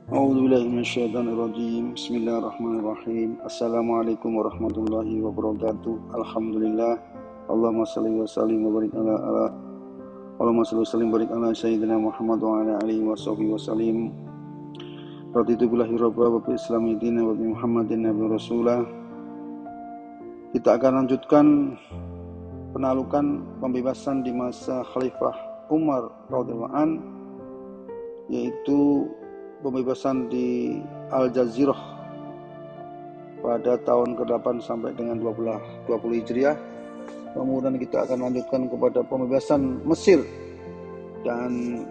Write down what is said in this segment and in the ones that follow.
A'udzubillahi minasyaitonirrajim. Bismillahirrahmanirrahim. Assalamualaikum warahmatullahi wabarakatuh. Alhamdulillah. Allahumma shalli wa sallim wa barik ala Allahumma shalli wa sallim wa barik ala sayyidina Muhammad wa ala alihi wa sahbihi wa sallim. Raditu billahi rabba wa bi islami dina wa bi Muhammadin nabi rasulah. Kita akan lanjutkan penalukan pembebasan di masa Khalifah Umar radhiyallahu an, yaitu pembebasan di Al-Jazirah pada tahun ke-8 sampai dengan 20 Hijriah. Kemudian kita akan lanjutkan kepada pembebasan Mesir, dan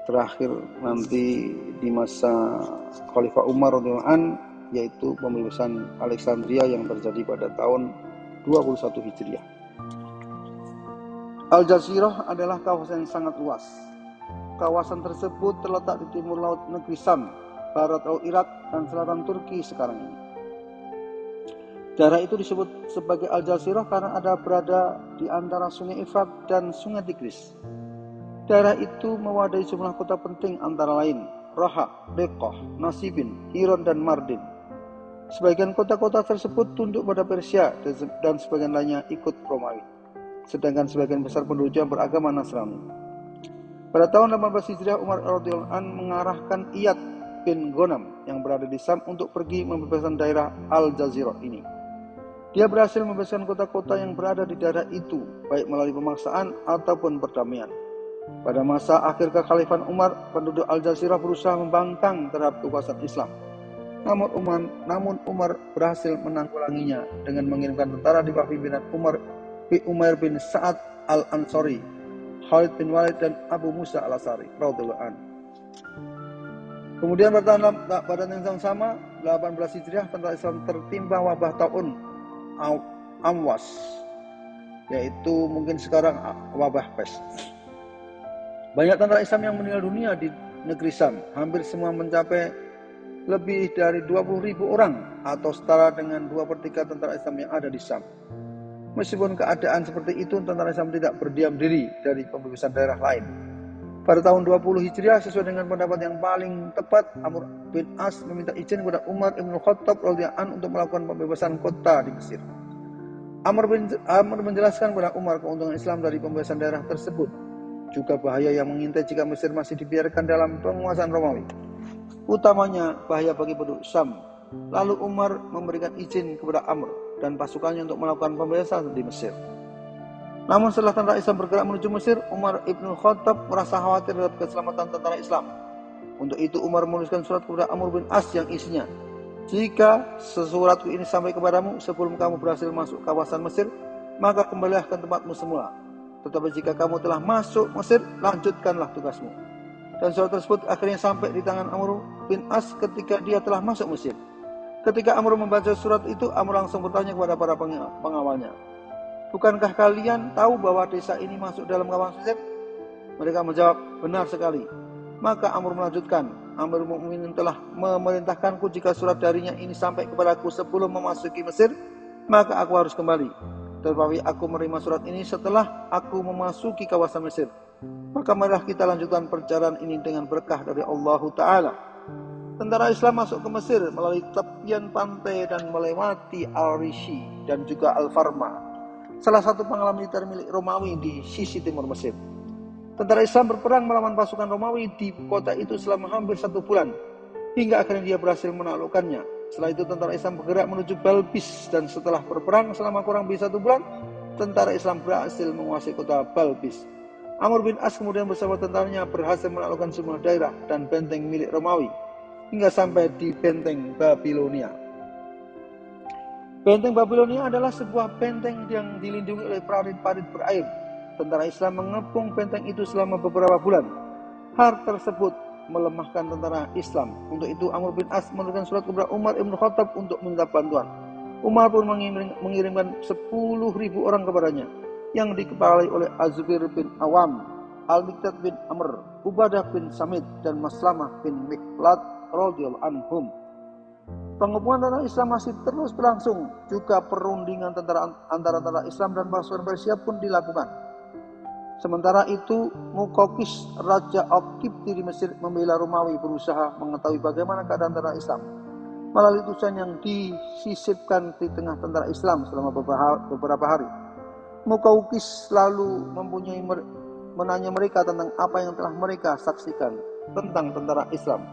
terakhir nanti di masa Khalifah Umar radhiyallahu an, yaitu pembebasan Alexandria yang terjadi pada tahun 21 Hijriah. Al-Jazirah adalah kawasan yang sangat luas. Kawasan tersebut terletak di timur laut negeri Sam, barat laut Irak, dan selatan Turki sekarang ini. Daerah itu disebut sebagai Al-Jazirah karena berada di antara sungai Efrat dan sungai Tigris. Daerah itu mewadahi jumlah kota penting antara lain Raha, Beqah, Nasibin, Hiron, dan Mardin. Sebagian kota-kota tersebut tunduk pada Persia dan sebagian lainnya ikut Romawi, sedangkan sebagian besar penduduknya beragama Nasrani. Pada tahun 18 Hijriah, Umar radhiyallahu an mengarahkan Iyad bin Ghanam yang berada di Sam untuk pergi membebaskan daerah Al-Jazirah ini. Dia berhasil membebaskan kota-kota yang berada di daerah itu, baik melalui pemaksaan ataupun perdamaian. Pada masa akhir kekhalifahan Umar, penduduk Al-Jazirah berusaha membangkang terhadap kekuasaan Islam. Namun Umar berhasil menanggulanginya dengan mengirimkan tentara di bawah pimpinan Umair bin Sa'ad Al-Ansari, Khalid bin Walid, dan Abu Musa al-Asy'ari radhiyallahu an. Kemudian pada tahun yang sama, 18 Hijriah, tentara Islam tertimpa wabah taun Amwas, yaitu mungkin sekarang wabah pes. Banyak tentara Islam yang meninggal dunia di negeri Sam, hampir semua mencapai lebih dari 20.000 orang atau setara dengan 2/3 tentara Islam yang ada di Sam. Meskipun keadaan seperti itu, tentara Islam tidak berdiam diri dari pembebasan daerah lain. Pada tahun 20 Hijriah, sesuai dengan pendapat yang paling tepat, Amr bin As meminta izin kepada Umar ibn Khattab radhiyallahu anhu untuk melakukan pembebasan kota di Mesir. Amr menjelaskan kepada Umar keuntungan Islam dari pembebasan daerah tersebut, juga bahaya yang mengintai jika Mesir masih dibiarkan dalam penguasaan Romawi, utamanya bahaya bagi penduduk Syam. Lalu Umar memberikan izin kepada Amr dan pasukannya untuk melakukan pembebasan di Mesir. Namun setelah tentara Islam bergerak menuju Mesir, Umar ibn Khattab merasa khawatir terhadap keselamatan tentara Islam. Untuk itu Umar menuliskan surat kepada Amr bin As yang isinya, "Jika sesuratku ini sampai kepadamu sebelum kamu berhasil masuk kawasan Mesir, maka kembalilah ke tempatmu semula. Tetapi jika kamu telah masuk Mesir, lanjutkanlah tugasmu." Dan surat tersebut akhirnya sampai di tangan Amr bin As ketika dia telah masuk Mesir. Ketika Amr membaca surat itu, Amr langsung bertanya kepada para pengawalnya, "Bukankah kalian tahu bahwa desa ini masuk dalam kawasan Mesir?" Mereka menjawab, "Benar sekali." Maka Amr melanjutkan, "Amirul Mukminin telah memerintahkanku jika surat darinya ini sampai kepadaku sebelum memasuki Mesir, maka aku harus kembali. Tetapi aku menerima surat ini setelah aku memasuki kawasan Mesir. Maka marilah kita lanjutkan perjalanan ini dengan berkah dari Allah Ta'ala." Tentara Islam masuk ke Mesir melalui tepian pantai dan melewati Al-Rishi dan juga Al-Farma, salah satu pangkalan militer milik Romawi di sisi timur Mesir. Tentara Islam berperang melawan pasukan Romawi di kota itu selama hampir 1 bulan, hingga akhirnya dia berhasil menaklukkannya. Setelah itu tentara Islam bergerak menuju Balbis, dan setelah berperang selama kurang lebih 1 bulan, tentara Islam berhasil menguasai kota Balbis. Amr bin As kemudian bersama tentaranya berhasil menaklukkan semua daerah dan benteng milik Romawi, hingga sampai di benteng Babilonia. Benteng Babilonia adalah sebuah benteng yang dilindungi oleh parit-parit berair. Tentara Islam mengepung benteng itu selama beberapa bulan. Hal tersebut melemahkan tentara Islam. Untuk itu Amr bin As menuliskan surat kepada Umar ibn Khattab untuk meminta bantuan. Umar pun mengirimkan 10.000 orang kepadanya, yang dikepalai oleh Az-Zubair bin Awam, Al-Miqdad bin Amr, Ubadah bin Samit, dan Maslamah bin Miqlad radhiyallahu anhum. Pengepungan tentara Islam masih terus berlangsung. Juga perundingan antara tentara Islam dan pasukan Persia pun dilakukan. Sementara itu, Muqawqis, Raja Al-Qibti di Mesir membela Romawi berusaha mengetahui bagaimana keadaan tentara Islam. Melalui utusan yang disisipkan di tengah tentara Islam selama beberapa hari, Muqawqis selalu menanya mereka tentang apa yang telah mereka saksikan tentang tentara Islam.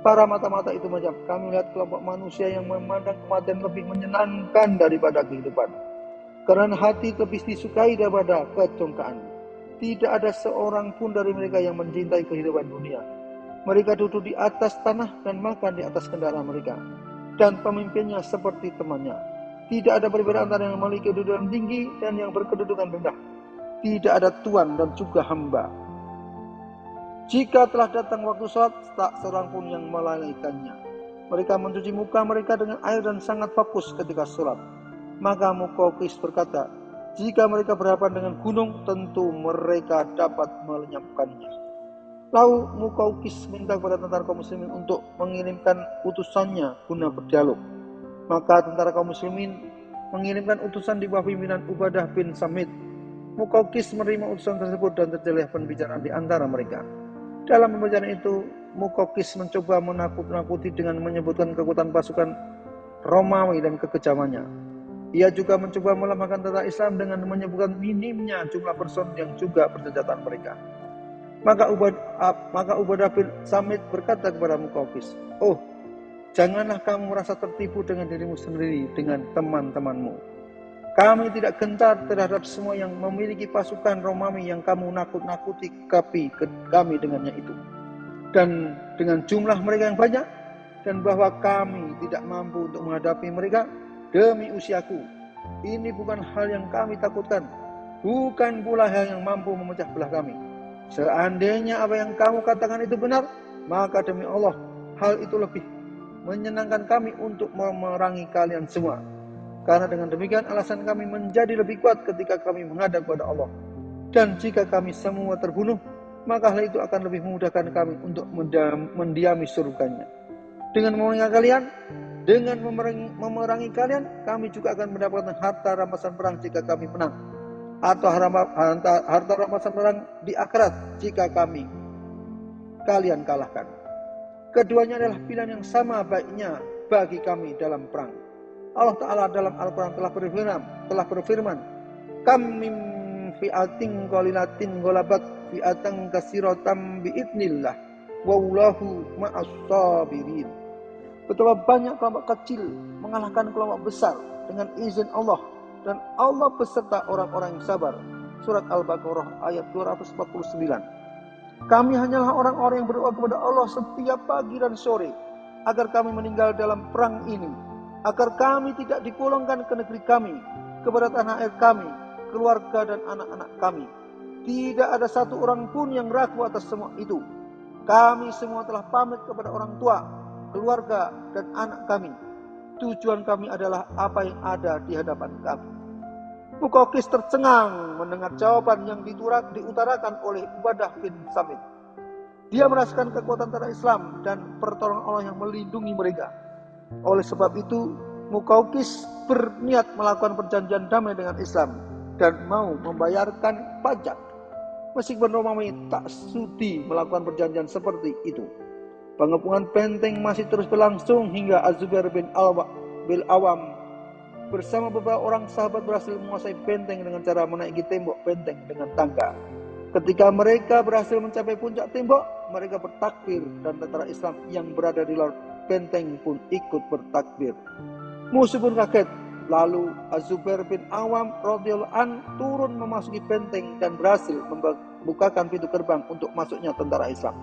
Para mata-mata itu menjawab, kami lihat kelompok manusia yang memandang kematian lebih menyenangkan daripada kehidupan, karena hati lebih disukai daripada kecongkaan. Tidak ada seorang pun dari mereka yang mencintai kehidupan dunia. Mereka duduk di atas tanah dan makan di atas kendaraan mereka, dan pemimpinnya seperti temannya. Tidak ada perbedaan antara yang memiliki kedudukan tinggi dan yang berkedudukan rendah. Tidak ada tuan dan juga hamba. Jika telah datang waktu sholat, tak seorang pun yang melalaikannya. Mereka mencuci muka mereka dengan air dan sangat fokus ketika sholat. Maka Muqawqis berkata, jika mereka berhadapan dengan gunung, tentu mereka dapat melenyapkannya. Lalu Muqawqis minta kepada tentara kaum muslimin untuk mengirimkan utusannya guna berdialog. Maka tentara kaum muslimin mengirimkan utusan di bawah pimpinan Ubadah bin Samit. Muqawqis menerima utusan tersebut dan terjadilah pembicaraan di antara mereka. Dalam pembicaraan itu, Muqawqis mencoba menakut-nakuti dengan menyebutkan kekuatan pasukan Romawi dan kekejamannya. Ia juga mencoba melemahkan tentara Islam dengan menyebutkan minimnya jumlah personil yang juga persenjataan mereka. Maka Ubadah bin Samit berkata kepada Muqawqis, "Oh, janganlah kamu merasa tertipu dengan dirimu sendiri dengan teman-temanmu. Kami tidak gentar terhadap semua yang memiliki pasukan Romawi yang kamu nakut-nakuti kami dengannya itu. Dan dengan jumlah mereka yang banyak, dan bahwa kami tidak mampu untuk menghadapi mereka, demi usiaku, ini bukan hal yang kami takutkan, bukan pula hal yang mampu memecah belah kami. Seandainya apa yang kamu katakan itu benar, maka demi Allah, hal itu lebih menyenangkan kami untuk memerangi kalian semua. Karena dengan demikian alasan kami menjadi lebih kuat ketika kami menghadap kepada Allah. Dan jika kami semua terbunuh, maka hal itu akan lebih memudahkan kami untuk mendiami surganya. Dengan memerangi kalian, dengan memerangi kalian, kami juga akan mendapatkan harta rampasan perang jika kami menang, atau harta rampasan perang di akhirat jika kalian kalahkan. Keduanya adalah pilihan yang sama baiknya bagi kami dalam perang. Allah Ta'ala dalam Al-Quran telah berfirman, Kam min fi'atin qalilatin ghalabat fi'atan katsiratan bi'idznillah wallahu ma'as sabirin. Betapa banyak kelompok kecil mengalahkan kelompok besar dengan izin Allah, dan Allah beserta orang-orang yang sabar. Surat Al-Baqarah ayat 249. Kami hanyalah orang-orang yang berdoa kepada Allah setiap pagi dan sore agar kami meninggal dalam perang ini, agar kami tidak dipulangkan ke negeri kami, kepada tanah air kami, keluarga dan anak-anak kami. Tidak ada satu orang pun yang ragu atas semua itu. Kami semua telah pamit kepada orang tua, keluarga dan anak kami. Tujuan kami adalah apa yang ada di hadapan kami. Muqawqis tercengang mendengar jawaban yang diutarakan oleh Ubadah bin Samit. Dia merasakan kekuatan tentara Islam dan pertolongan Allah yang melindungi mereka. Oleh sebab itu, Muqawqis berniat melakukan perjanjian damai dengan Islam dan mau membayarkan pajak. Meskipun Romawi tak sudi melakukan perjanjian seperti itu. Pengepungan benteng masih terus berlangsung hingga Az-Zubair bin Awam bersama beberapa orang sahabat berhasil menguasai benteng dengan cara menaiki tembok benteng dengan tangga. Ketika mereka berhasil mencapai puncak tembok, mereka bertakbir dan tentara Islam yang berada di luar benteng pun ikut bertakbir. Musuh pun kaget. Lalu Az-Zubair bin Awam radhiyallahu an turun memasuki benteng dan berhasil membukakan pintu gerbang untuk masuknya tentara Islam.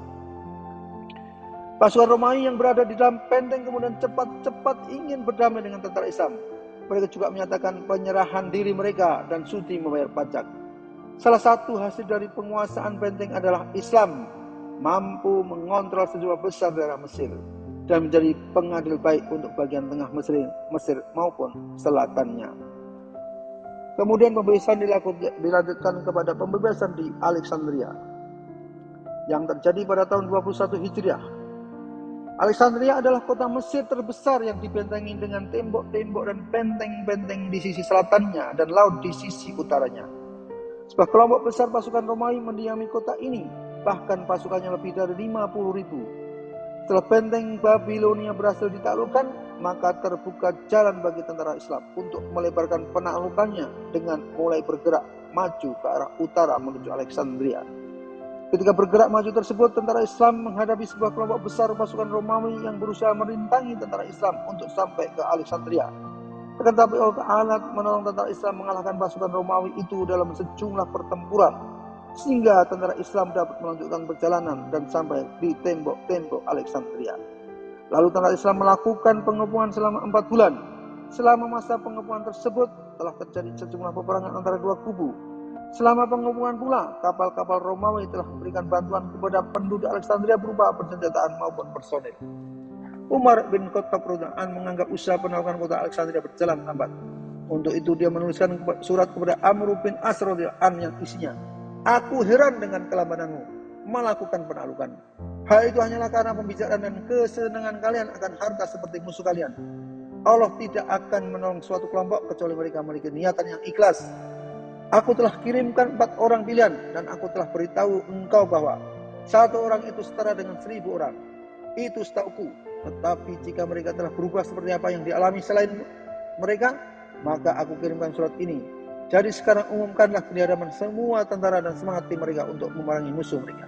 Pasukan Romawi yang berada di dalam benteng kemudian cepat-cepat ingin berdamai dengan tentara Islam. Mereka juga menyatakan penyerahan diri mereka dan sudi membayar pajak. Salah satu hasil dari penguasaan benteng adalah Islam mampu mengontrol sejumlah besar daerah Mesir dan menjadi pengadil baik untuk bagian tengah Mesir maupun selatannya. Kemudian pembebasan dilanjutkan kepada pembebasan di Alexandria yang terjadi pada tahun 21 Hijriah. Alexandria adalah kota Mesir terbesar yang dibentengi dengan tembok-tembok dan benteng-benteng di sisi selatannya dan laut di sisi utaranya. Sebuah kelompok besar pasukan Romawi mendiami kota ini, bahkan pasukannya lebih dari 50.000. Setelah benteng Babilonia berhasil ditaklukkan, maka terbuka jalan bagi tentara Islam untuk melebarkan penaklukannya dengan mulai bergerak maju ke arah utara menuju Alexandria. Ketika bergerak maju tersebut, tentara Islam menghadapi sebuah kelompok besar pasukan Romawi yang berusaha merintangi tentara Islam untuk sampai ke Alexandria. Akan tetapi Allah Ta'ala menolong tentara Islam mengalahkan pasukan Romawi itu dalam sejumlah pertempuran, sehingga tentara Islam dapat melanjutkan perjalanan dan sampai di tembok-tembok Alexandria. Lalu tentara Islam melakukan pengepungan selama 4 bulan. Selama masa pengepungan tersebut telah terjadi sejumlah peperangan antara dua kubu. Selama pengepungan pula, kapal-kapal Romawi telah memberikan bantuan kepada penduduk Alexandria berupa persenjataan maupun personil. Umar bin Khattab radhiyallahu anhu menganggap usaha penaklukan kota Alexandria berjalan lambat. Untuk itu dia menuliskan surat kepada Amr bin As radhiyallahu anhu yang isinya, "Aku heran dengan kelambatanmu melakukan penaklukan. Hal itu hanyalah karena pembicaraan dan kesenangan kalian akan harta seperti musuh kalian. Allah tidak akan menolong suatu kelompok kecuali mereka memiliki niatan yang ikhlas. Aku telah kirimkan 4 orang pilihan dan aku telah beritahu engkau bahwa 1 orang itu setara dengan 1.000 orang. Itu setauku. Tetapi jika mereka telah berubah seperti apa yang dialami selain mereka, maka aku kirimkan surat ini. Jadi sekarang umumkanlah di hadapan semua tentara dan semangati mereka untuk memerangi musuh mereka.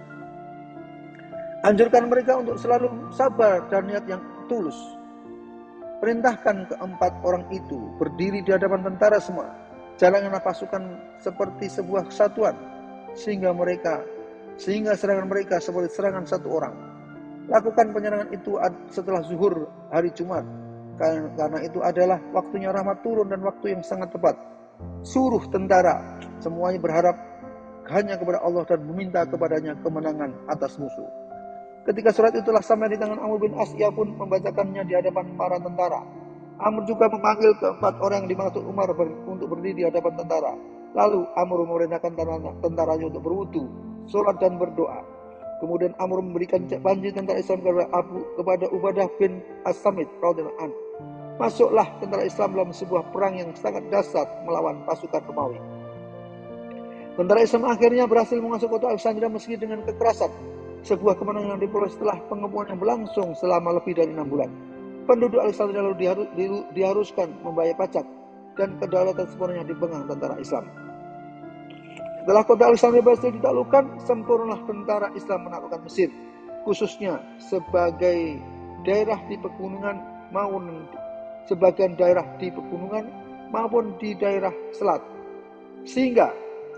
Anjurkan mereka untuk selalu sabar dan niat yang tulus. Perintahkan ke-4 orang itu berdiri di hadapan tentara semua. Jalankanlah pasukan seperti sebuah kesatuan, sehingga serangan mereka seperti serangan 1 orang. Lakukan penyerangan itu setelah zuhur hari Jumat, karena itu adalah waktunya rahmat turun dan waktu yang sangat tepat. Suruh tentara semuanya berharap hanya kepada Allah dan meminta kepadanya kemenangan atas musuh." Ketika surat itulah sampai di tangan Amr bin As, ia pun membacakannya di hadapan para tentara. Amr juga memanggil ke-4 orang yang dimaksud Umar untuk berdiri di hadapan tentara. Lalu Amr memerintahkan tentaranya untuk berwudu, sholat dan berdoa. Kemudian Amr memberikan janji tentara Islam kepada Ubadah bin As-Samit radhiyallahu anhu. Masuklah tentara Islam dalam sebuah perang yang sangat dahsyat melawan pasukan Romawi. Tentara Islam akhirnya berhasil menguasai kota Alexandria meski dengan kekerasan. Sebuah kemenangan yang diperoleh setelah pengepungan yang berlangsung selama lebih dari 6 bulan. Penduduk Alexandria lalu diharuskan membayar pajak dan kedaulatan sepenuhnya dipegang tentara Islam. Setelah kota Alexandria berhasil ditaklukkan, sempurnalah tentara Islam menaklukkan Mesir, khususnya sebagai daerah di pegunungan maupun sebagian daerah di pegunungan maupun di daerah selat, sehingga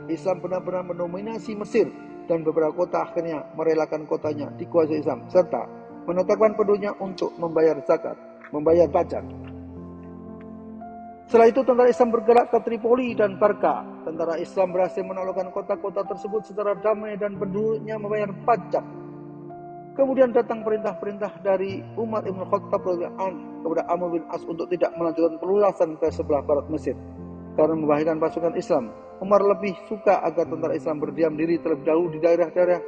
Islam benar-benar mendominasi Mesir dan beberapa kota akhirnya merelakan kotanya dikuasai Islam serta menetapkan penduduknya untuk membayar zakat, membayar pajak. Setelah itu tentara Islam bergerak ke Tripoli dan Barka. Tentara Islam berhasil menaklukkan kota-kota tersebut secara damai dan penduduknya membayar pajak. Kemudian datang perintah-perintah dari Umar bin Khattab radhiyallahu anhu kepada Amr bin As untuk tidak melanjutkan pelulasan ke sebelah barat Mesir karena membahayakan pasukan Islam. Umar lebih suka agar tentara Islam berdiam diri terlebih dahulu di daerah-daerah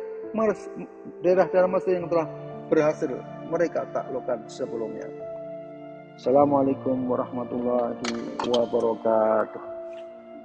Mesir yang telah berhasil mereka taklukkan sebelumnya. Assalamualaikum warahmatullahi wabarakatuh.